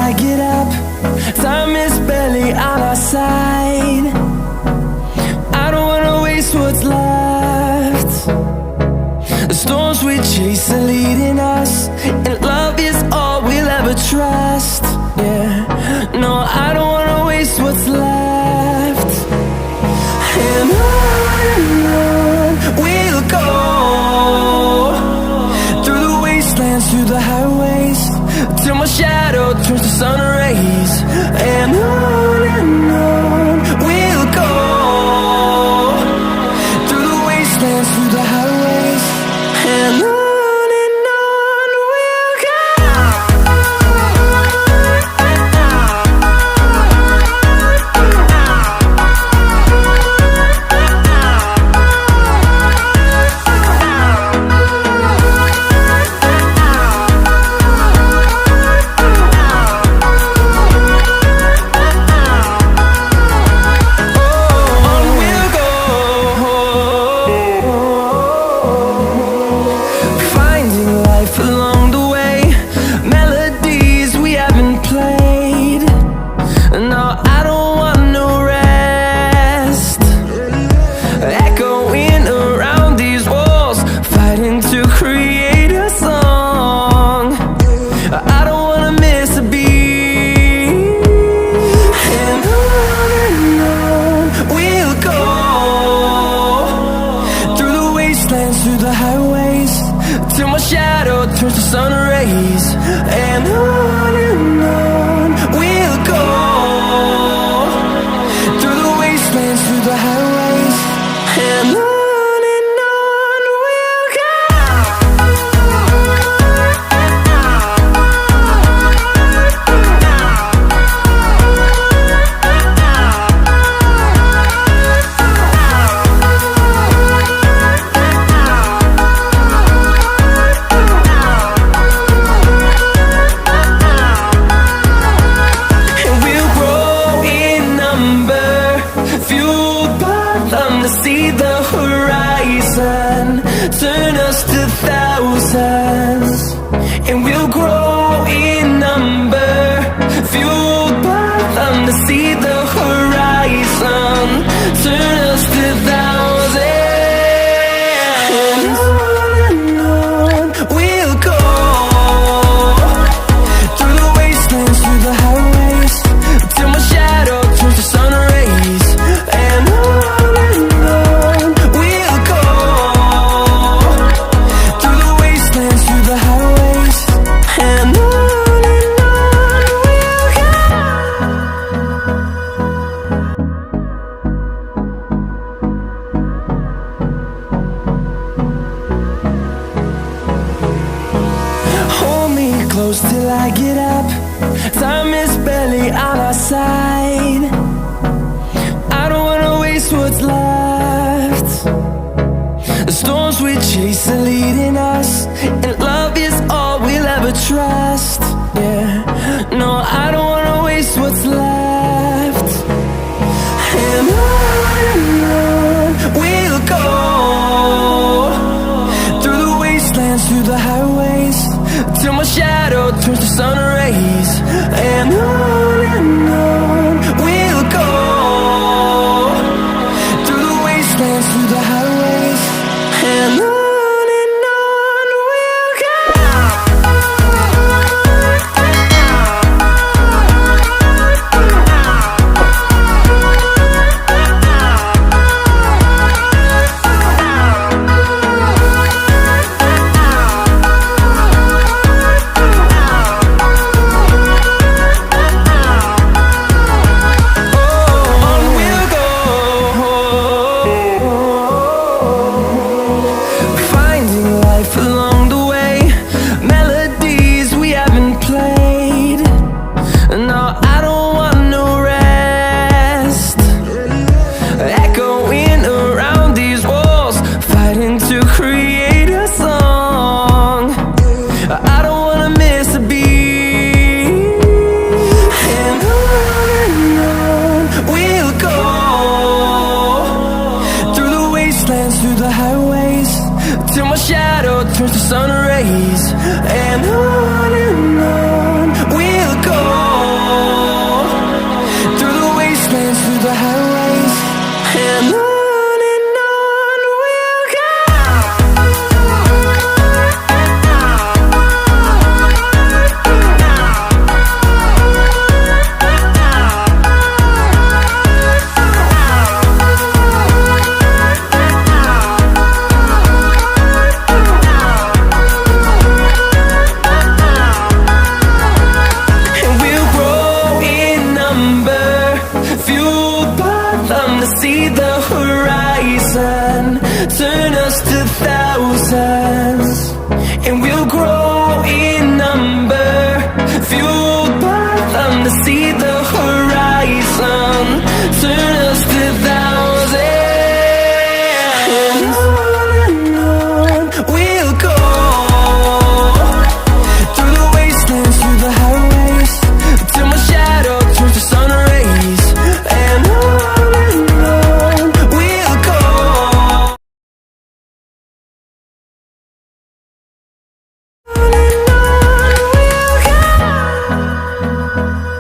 I get up. Time is barely on our side. I don't wanna waste what's left. The storms we chase are leading us, and love is all we'll ever trust. Yeah, no, I don't wanna waste what's left. And on we'll go, through the wastelands, through the highways, till my shadow turns to sun rays. And on we'll go, through the wastelands, through the highways, and on we'll go. Through the highways, till my shadow turns to sun rays. And on we'll go, through the wastelands, through the highways, and on we'll go. See the horizon, turn us to thousands, and we'll grow in number, fueled by them to see the horizon, turn us to thousands. And on we'll go, through the wastelands, through the highways, till my shadow turns to sun rays. And close till I get up. Time is barely on our side. I don't wanna waste what's left. The storms we chase are leading us, and love is all we'll ever trust. Yeah, no, I don't wanna waste what's left. And on we'll go, through the wastelands, through the highways, till my shadow turns to sun rays. And on we'll go, through the wastelands, through the highways, and on we'll go. shadow turns to sun rays, and on we'll go. mountains, and we'll grow